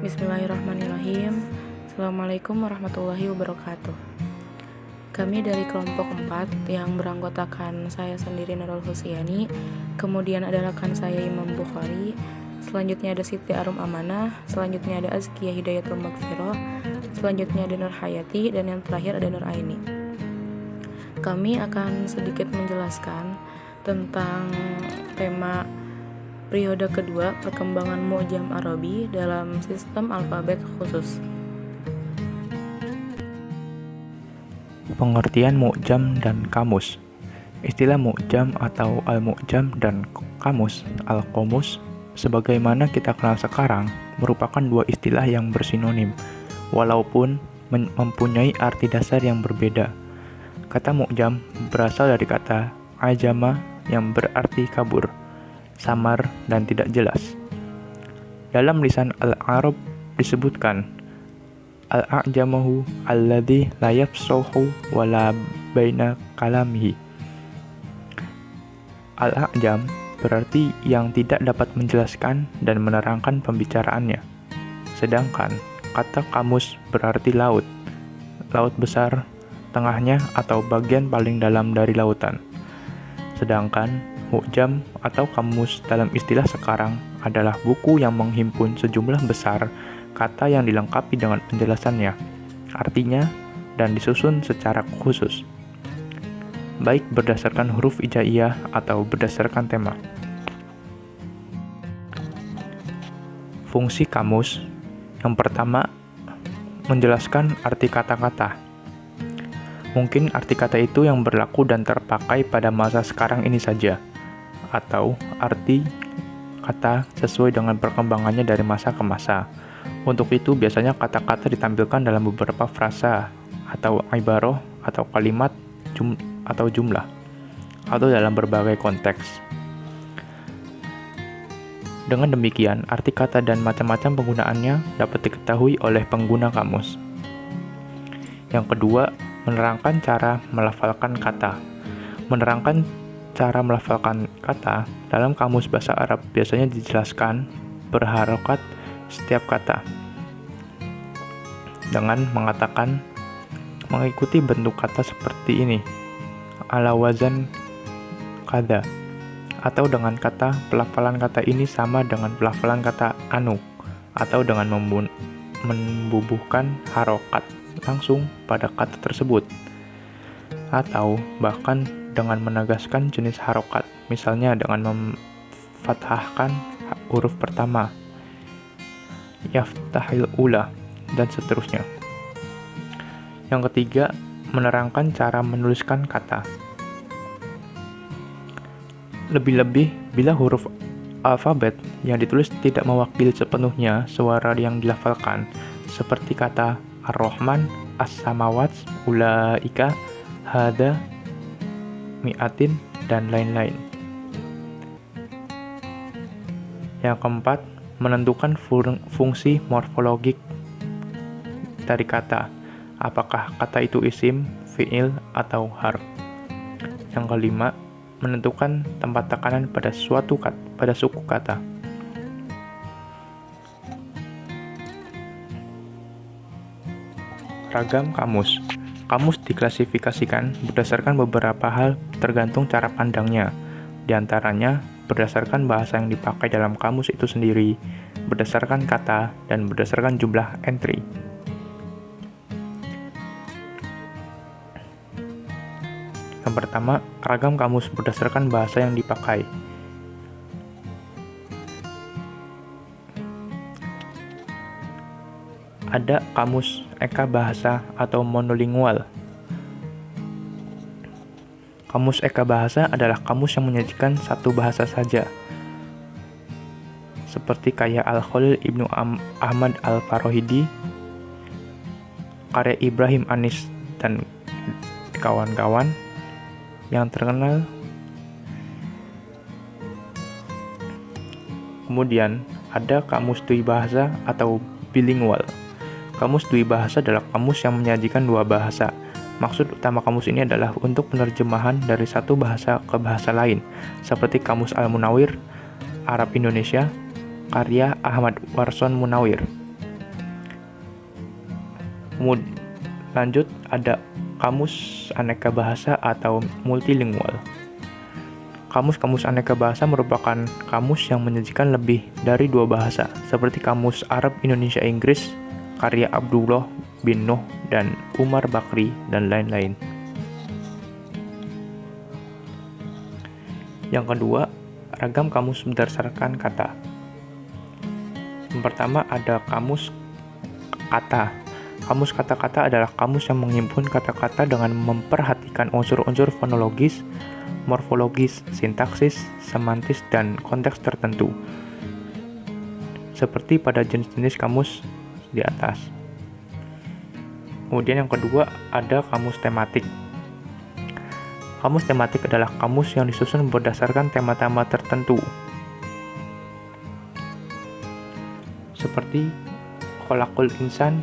Bismillahirrahmanirrahim. Assalamualaikum warahmatullahi wabarakatuh. Kami dari kelompok 4 yang beranggotakan saya sendiri Nurul Husiani, kemudian ada rekan saya Imam Bukhari, selanjutnya ada Siti Arum Amanah, selanjutnya ada Azkiyah Hidayatul Magfirah, selanjutnya ada Nur Hayati, dan yang terakhir ada Nur Aini. Kami akan sedikit menjelaskan tentang tema periode kedua, perkembangan mu'jam Arabi dalam sistem alfabet khusus. Pengertian mu'jam dan kamus. Istilah mu'jam atau al-mu'jam dan kamus, al-qomus, sebagaimana kita kenal sekarang, merupakan dua istilah yang bersinonim, walaupun mempunyai arti dasar yang berbeda. Kata mu'jam berasal dari kata ajama yang berarti kabur, samar, dan tidak jelas. Dalam lisan Al-Arab disebutkan al-a'jamahu alladhi la yafsahu wa la baina kalamihi. Al-a'jam berarti yang tidak dapat menjelaskan dan menerangkan pembicaraannya. Sedangkan kata kamus berarti laut, laut besar, tengahnya atau bagian paling dalam dari lautan. Sedangkan mu'jam atau kamus dalam istilah sekarang adalah buku yang menghimpun sejumlah besar kata yang dilengkapi dengan penjelasannya, artinya, dan disusun secara khusus, baik berdasarkan huruf hijaiyah atau berdasarkan tema. Fungsi kamus yang pertama, menjelaskan arti kata-kata. Mungkin arti kata itu yang berlaku dan terpakai pada masa sekarang ini saja, atau arti kata sesuai dengan perkembangannya dari masa ke masa. Untuk itu, biasanya kata-kata ditampilkan dalam beberapa frasa, atau ibarah, atau kalimat, atau jumlah, atau dalam berbagai konteks. Dengan demikian, arti kata dan macam-macam penggunaannya dapat diketahui oleh pengguna kamus. Yang kedua, menerangkan cara melafalkan kata. Menerangkan cara melafalkan kata dalam kamus bahasa Arab biasanya dijelaskan berharokat setiap kata dengan mengatakan mengikuti bentuk kata seperti ini, ala wazan kada, atau dengan kata pelafalan kata ini sama dengan pelafalan kata anu, atau dengan membubuhkan harokat langsung pada kata tersebut, atau bahkan dengan menegaskan jenis harokat, misalnya dengan memfathahkan huruf pertama, yaftahil ula, dan seterusnya. Yang ketiga, menerangkan cara menuliskan kata. Lebih-lebih bila huruf alfabet yang ditulis tidak mewakili sepenuhnya suara yang dilafalkan, seperti kata Ar-Rahman, As-Samawat, Ulaika, Hada, Mi'atin, dan lain-lain. Yang keempat, menentukan fungsi morfologik dari kata. Apakah kata itu isim, fi'il, atau harf. Yang kelima, menentukan tempat tekanan pada suku kata. Ragam kamus. Kamus diklasifikasikan berdasarkan beberapa hal tergantung cara pandangnya. Di antaranya, berdasarkan bahasa yang dipakai dalam kamus itu sendiri, berdasarkan kata, dan berdasarkan jumlah entry. Yang pertama, ragam kamus berdasarkan bahasa yang dipakai. Ada kamus eka bahasa atau monolingual. Kamus eka bahasa adalah kamus yang menyajikan satu bahasa saja, seperti kayak Al-Khalil Ibnu Ahmad Al-Farahidi, karya Ibrahim Anis, dan kawan-kawan yang terkenal. Kemudian ada kamus dui bahasa atau bilingual. Kamus dui bahasa adalah kamus yang menyajikan dua bahasa. Maksud utama kamus ini adalah untuk penerjemahan dari satu bahasa ke bahasa lain, seperti Kamus Al-Munawir, Arab Indonesia, karya Ahmad Warson Munawir. Lanjut, ada kamus aneka bahasa atau multilingual. Kamus-kamus aneka bahasa merupakan kamus yang menyajikan lebih dari 2 bahasa, seperti Kamus Arab Indonesia Inggris, karya Abdullah bin Nuh dan Umar Bakri, dan lain-lain. Yang kedua, ragam kamus berdasarkan kata. Yang pertama ada kamus kata. Kamus kata-kata adalah kamus yang menghimpun kata-kata dengan memperhatikan unsur-unsur fonologis, morfologis, sintaksis, semantis, dan konteks tertentu, seperti pada jenis-jenis kamus di atas. Kemudian yang kedua ada kamus tematik. Kamus tematik adalah kamus yang disusun berdasarkan tema-tema tertentu, seperti Khalaqul Insan,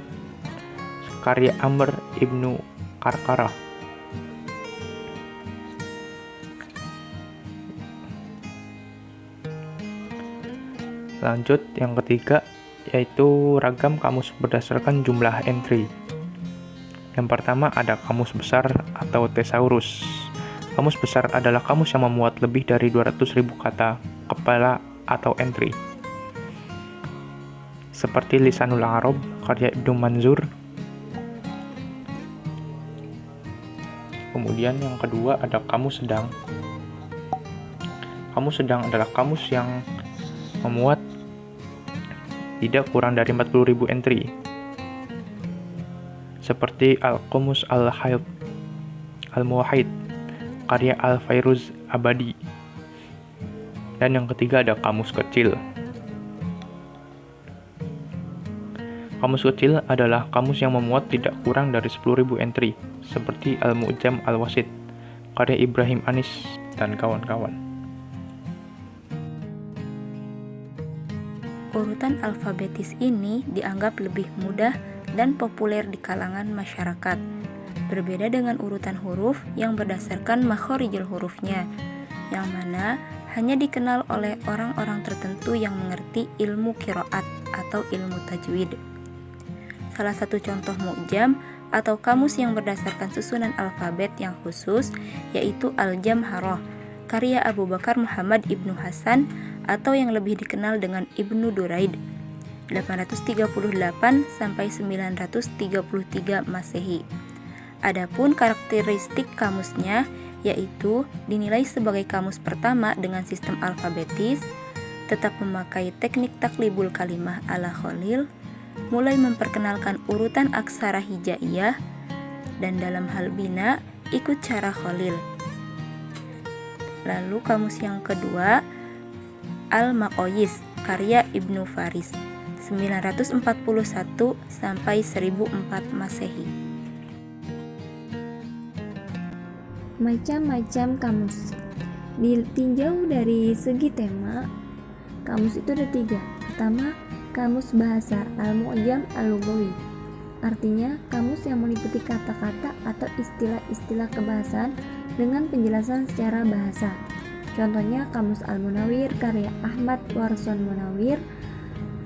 karya Amr Ibnu Karkarah. Lanjut, yang ketiga yaitu ragam kamus berdasarkan jumlah entry. Yang pertama ada kamus besar atau thesaurus. Kamus besar adalah kamus yang memuat lebih dari 200.000 kata kepala atau entry, seperti Lisanul Arab karya Ibnu Manzur. Kemudian yang kedua ada kamus sedang. Kamus sedang adalah kamus yang memuat tidak kurang dari 40.000 entry, seperti Al-Qumus Al-Muwahhid karya Al-Fairuz Abadi. Dan yang ketiga ada kamus kecil. Kamus kecil adalah kamus yang memuat tidak kurang dari 10.000 entry, seperti Al-Mu'jam Al-Wasit karya Ibrahim Anis dan kawan-kawan. Urutan alfabetis ini dianggap lebih mudah dan populer di kalangan masyarakat, berbeda dengan urutan huruf yang berdasarkan makhorijul hurufnya, yang mana hanya dikenal oleh orang-orang tertentu yang mengerti ilmu qiraat atau ilmu tajwid. Salah satu contoh mu'jam atau kamus yang berdasarkan susunan alfabet yang khusus yaitu Al-Jamharah karya Abu Bakar Muhammad Ibnu Hasan atau yang lebih dikenal dengan Ibnu Duraid 838 sampai 933 Masehi. Adapun karakteristik kamusnya yaitu dinilai sebagai kamus pertama dengan sistem alfabetis, tetap memakai teknik taklibul kalimah ala Khalil, mulai memperkenalkan urutan aksara hijaiyah, dan dalam hal bina ikut cara Khalil. Lalu kamus yang kedua Al-Maqayis karya Ibnu Faris 941 sampai 1004 Masehi. Macam-macam kamus. Ditinjau dari segi tema, kamus itu ada 3. Pertama, kamus bahasa Al-Mu'jam Al-Lughawi. Artinya, kamus yang meliputi kata-kata atau istilah-istilah kebahasaan dengan penjelasan secara bahasa. Contohnya kamus Al-Munawwir karya Ahmad Warson Munawwir,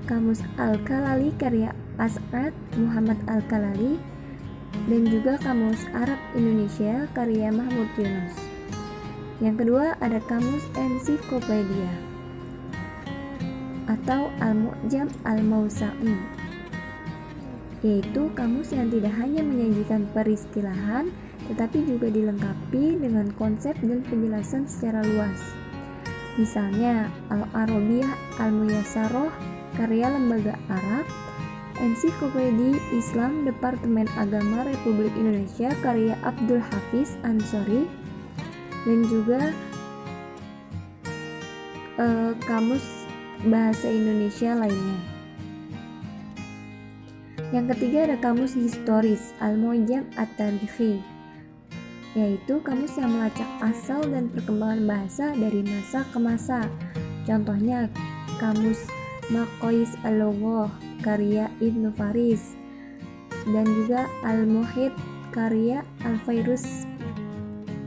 kamus Al-Kalali karya As'ad Muhammad Al-Kalali, dan juga kamus Arab Indonesia karya Mahmud Yunus. Yang kedua ada kamus ensiklopedia atau Al-Mu'jam Al-Mausa'i, yaitu kamus yang tidak hanya menyajikan peristilahan tetapi juga dilengkapi dengan konsep dan penjelasan secara luas. Misalnya Al-Arabiyah Al-Muyassarah karya Lembaga Arab, Ensiklopedi Islam Departemen Agama Republik Indonesia karya Abdul Hafiz Ansori, dan juga kamus bahasa Indonesia lainnya. Yang ketiga ada kamus historis Al-Mu'jam At-Tarikhi, yaitu kamus yang melacak asal dan perkembangan bahasa dari masa ke masa. Contohnya kamus Maqayis Al-Lughah karya Ibnu Faris, dan juga Al-Muhit karya Al-Fairuz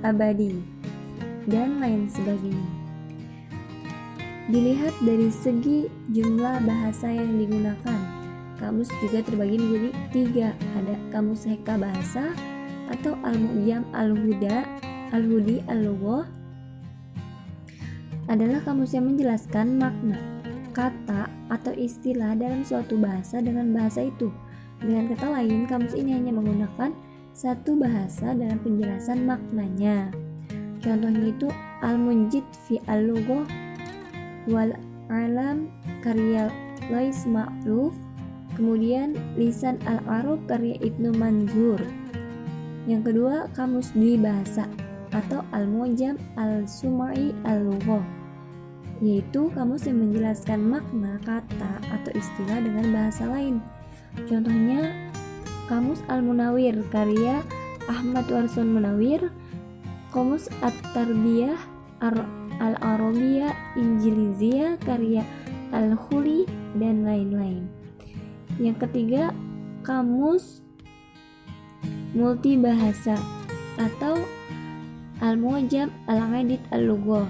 Abadi, dan lain sebagainya. Dilihat dari segi jumlah bahasa yang digunakan, kamus juga terbagi menjadi 3. Ada kamus Heka Bahasa atau Al-Mu'jam Al-Hudi Al-Lughah, adalah kamus yang menjelaskan makna kata atau istilah dalam suatu bahasa dengan bahasa itu. Dengan kata lain, kamus ini hanya menggunakan satu bahasa dalam penjelasan maknanya. Contohnya itu Al-Munjid fi Al-Lughah wal Alam karya Lais Ma'ruf, kemudian Lisan Al-Arab karya Ibnu Manzur. Yang kedua, kamus Dwi Bahasa atau Al-Mu'jam Al-Sumai Al-Lughah, yaitu kamus yang menjelaskan makna kata atau istilah dengan bahasa lain. Contohnya kamus Al-Munawir karya Ahmad Warson Munawir, kamus At-Tarbiyah Al-Arabiyah Injiliziyah karya Al-Khuli, dan lain-lain. Yang ketiga, kamus multibahasa atau Al-Mu'jam Al-Adid Al-Lughah,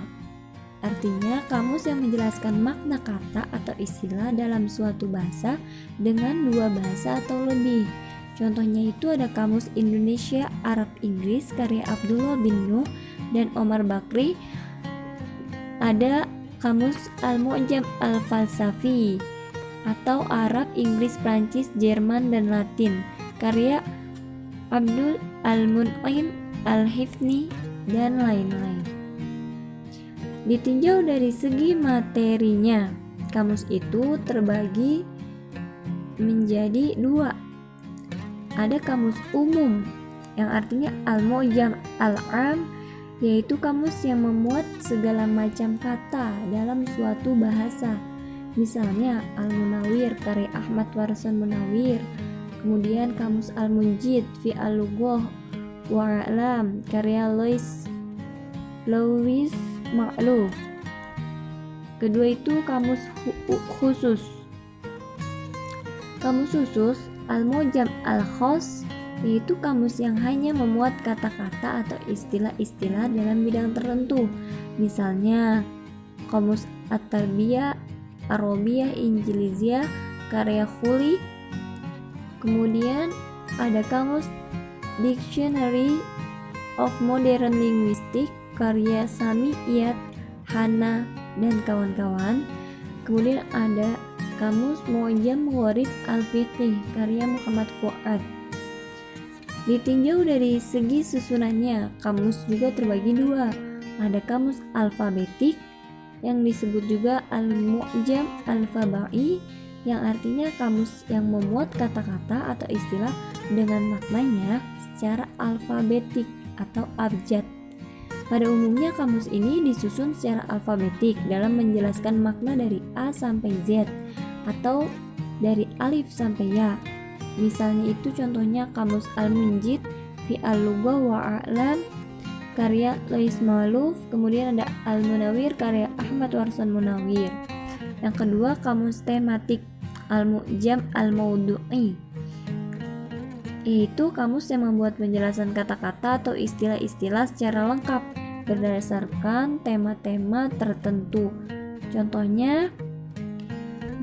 artinya kamus yang menjelaskan makna kata atau istilah dalam suatu bahasa dengan 2 bahasa atau lebih. Contohnya itu ada kamus Indonesia Arab Inggris karya Abdullah bin Nuh dan Omar Bakri. Ada kamus Al-Mu'jam Al-Falsafi atau Arab, Inggris, Prancis, Jerman, dan Latin karya Abdul Al-Mun'im Al-Hifni, dan lain-lain. Ditinjau dari segi materinya, kamus itu terbagi menjadi 2. Ada kamus umum yang artinya Al-Mu'jam Al-Am, yaitu kamus yang memuat segala macam kata dalam suatu bahasa. Misalnya Al-Munawir karya Ahmad Warson Munawir, kemudian kamus Al-Munjid fi Al-Lughah wa Alam karya Louis Ma'ruf. Kedua itu kamus khusus. Kamus khusus Al-Mu'jam Al-Khas, yaitu kamus yang hanya memuat kata-kata atau istilah-istilah dalam bidang tertentu. Misalnya kamus At-Tarbiyah Arabiyah Injiliziyah karya Khuli. Kemudian ada kamus Dictionary of Modern Linguistics karya Sami Iyad Hana dan kawan-kawan. Kemudian ada kamus Mu'jam Gharib Al-Fiqih karya Muhammad Fuad. Ditinjau dari segi susunannya, kamus juga terbagi 2. Ada kamus alfabetik yang disebut juga Al-Mu'jam Al-Fabai, yang artinya kamus yang memuat kata-kata atau istilah dengan maknanya secara alfabetik atau abjad. Pada umumnya kamus ini disusun secara alfabetik dalam menjelaskan makna dari A sampai Z atau dari alif sampai ya. Misalnya itu contohnya kamus Al-Munjid fi Al-Lughah wa A'lam karya Louis Ma'ruf, kemudian ada Al-Munawir karya Ahmad Warson Munawir. Yang kedua, kamus tematik Al-Mu'jam Al-Maudu'i, yaitu kamus yang membuat penjelasan kata-kata atau istilah-istilah secara lengkap berdasarkan tema-tema tertentu. Contohnya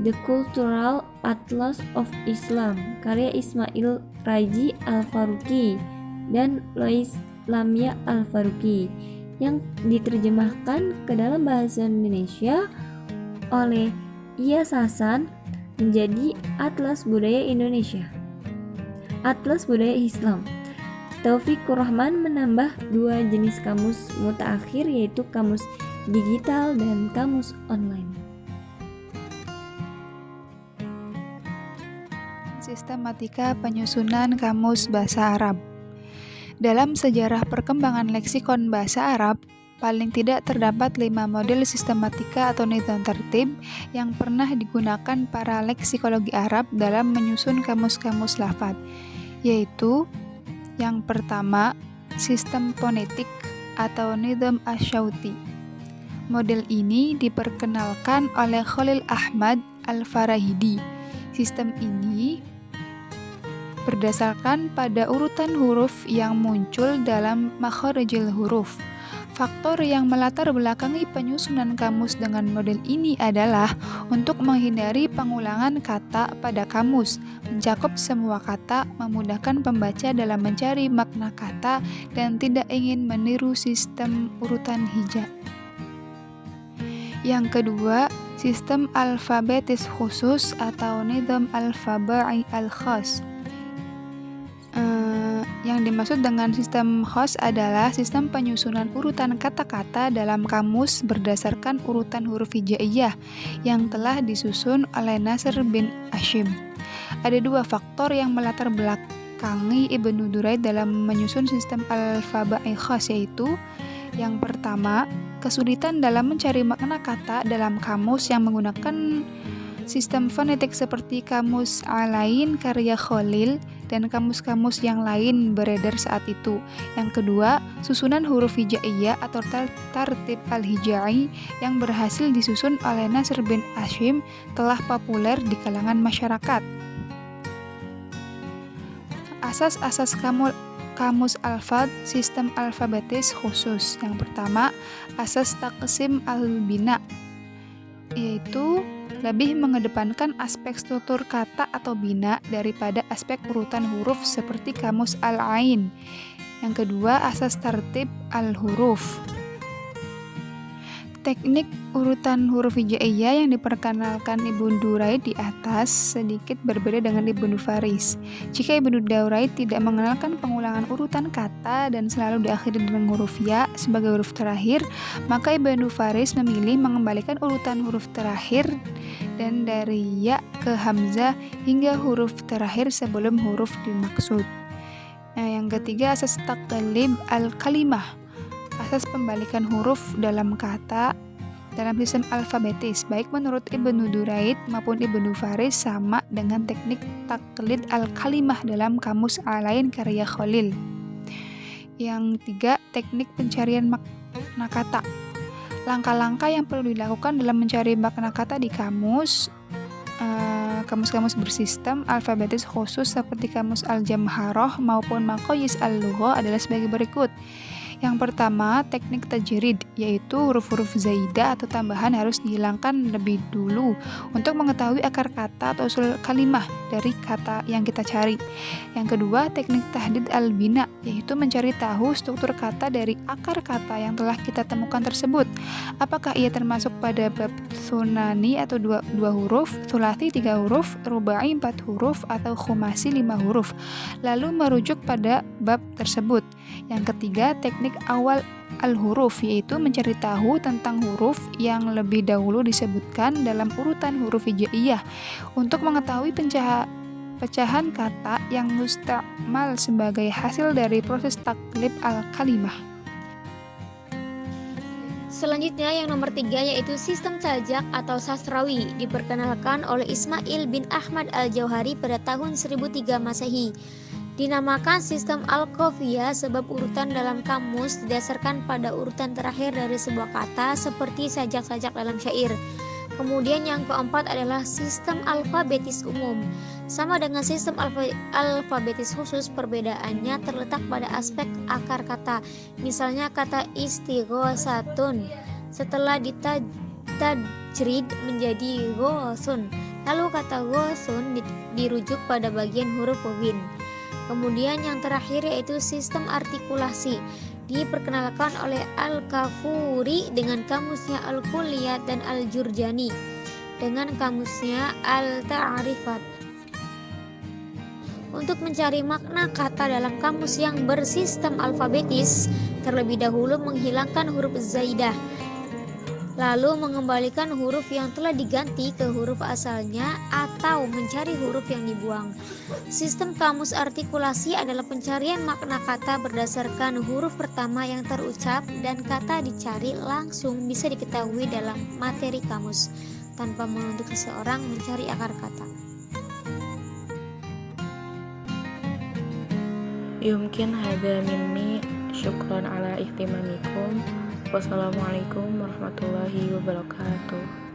The Cultural Atlas of Islam karya Ismail Raji Al-Faruqi dan Lois Lamia Al-Faruqi, yang diterjemahkan ke dalam bahasa Indonesia oleh Iyas Hasan menjadi Atlas Budaya Indonesia, Atlas Budaya Islam. Taufikur Rahman menambah 2 jenis kamus mutaakhir, yaitu kamus digital dan kamus online. Sistematika penyusunan kamus bahasa Arab. Dalam sejarah perkembangan leksikon bahasa Arab, paling tidak terdapat 5 model sistematika atau nizam tertib yang pernah digunakan para leksikologi Arab dalam menyusun kamus-kamus lafaz, yaitu yang pertama, sistem fonetik atau nizam asyauti. Model ini diperkenalkan oleh Khalil Ahmad Al-Farahidi. Sistem ini berdasarkan pada urutan huruf yang muncul dalam makharijul huruf. Faktor yang melatar belakangi penyusunan kamus dengan model ini adalah untuk menghindari pengulangan kata pada kamus, mencakup semua kata, memudahkan pembaca dalam mencari makna kata, dan tidak ingin meniru sistem urutan hija. Yang kedua, sistem alfabetis khusus atau nizam al-fabai al-khas. Yang dimaksud dengan sistem khas adalah sistem penyusunan urutan kata-kata dalam kamus berdasarkan urutan huruf hijaiyah yang telah disusun oleh Nasr bin Hashim. Ada dua faktor yang melatar belakangi Ibnu Duraid dalam menyusun sistem alfabai khas, yaitu yang pertama, kesulitan dalam mencari makna kata dalam kamus yang menggunakan sistem fonetik seperti kamus Alain karya Khalil dan kamus-kamus yang lain beredar saat itu. Yang kedua, susunan huruf hijaiyah atau tartib al-hijai yang berhasil disusun oleh Nasr bin Hashim telah populer di kalangan masyarakat. Asas-asas kamus alfad sistem alfabetis khusus. Yang pertama, asas taqsim al-bina, yaitu lebih mengedepankan aspek struktur kata atau bina daripada aspek urutan huruf seperti kamus al-ain. Yang kedua, asas tartib al-huruf. Teknik urutan huruf hijaiyah yang diperkenalkan Ibnu Duraid di atas sedikit berbeda dengan Ibnu Faris. Jika Ibnu Duraid tidak mengenalkan pengulangan urutan kata dan selalu diakhiri dengan huruf ya sebagai huruf terakhir, maka Ibnu Faris memilih mengembalikan urutan huruf terakhir dan dari ya ke hamzah hingga huruf terakhir sebelum huruf dimaksud. Yang ketiga, asas taqlib al-kalimah. Asas pembalikan huruf dalam kata dalam sistem alfabetis, baik menurut Ibnu Duraid maupun Ibnu Faris, sama dengan teknik taklid al-kalimah dalam kamus Alain karya Khalil. Yang tiga, teknik pencarian makna kata. Langkah-langkah yang perlu dilakukan dalam mencari makna kata di kamus kamus-kamus bersistem alfabetis khusus seperti kamus al-jamharah maupun maqayis al-lughah adalah sebagai berikut. Yang pertama, teknik tajrid, yaitu huruf-huruf zaidah atau tambahan harus dihilangkan lebih dulu untuk mengetahui akar kata atau usul kalimah dari kata yang kita cari. Yang kedua, teknik tahdid al-bina, yaitu mencari tahu struktur kata dari akar kata yang telah kita temukan tersebut. Apakah ia termasuk pada bab sunani atau dua huruf, sulasi 3 huruf, rubai 4 huruf, atau khumasi 5 huruf, lalu merujuk pada bab tersebut. Yang ketiga, teknik awal al-huruf, yaitu mencari tahu tentang huruf yang lebih dahulu disebutkan dalam urutan huruf hijaiyah untuk mengetahui pecahan kata yang mustakmal sebagai hasil dari proses taklib al-kalimah. Selanjutnya yang nomor 3 yaitu sistem sajak atau sastrawi, diperkenalkan oleh Ismail bin Ahmad al-Jauhari pada tahun 1003 Masehi. Dinamakan sistem al-qafiyah sebab urutan dalam kamus didasarkan pada urutan terakhir dari sebuah kata seperti sajak-sajak dalam syair. Kemudian yang keempat adalah sistem alfabetis umum. Sama dengan sistem alfabetis khusus, perbedaannya terletak pada aspek akar kata. Misalnya kata istighosatun setelah ditajrid menjadi ghosun, lalu kata ghosun dirujuk pada bagian huruf ghin. Kemudian yang terakhir yaitu sistem artikulasi, diperkenalkan oleh Al-Kafuri dengan kamusnya Al-Kulliyat dan Al-Jurjani dengan kamusnya Al-Ta'rifat. Untuk mencari makna kata dalam kamus yang bersistem alfabetis, terlebih dahulu menghilangkan huruf zaidah, lalu mengembalikan huruf yang telah diganti ke huruf asalnya atau mencari huruf yang dibuang. Sistem kamus artikulasi adalah pencarian makna kata berdasarkan huruf pertama yang terucap dan kata dicari langsung bisa diketahui dalam materi kamus tanpa menuntut seseorang mencari akar kata. Yumkin hadza minni, syukran ala ihtimamikum. Wassalamualaikum warahmatullahi wabarakatuh.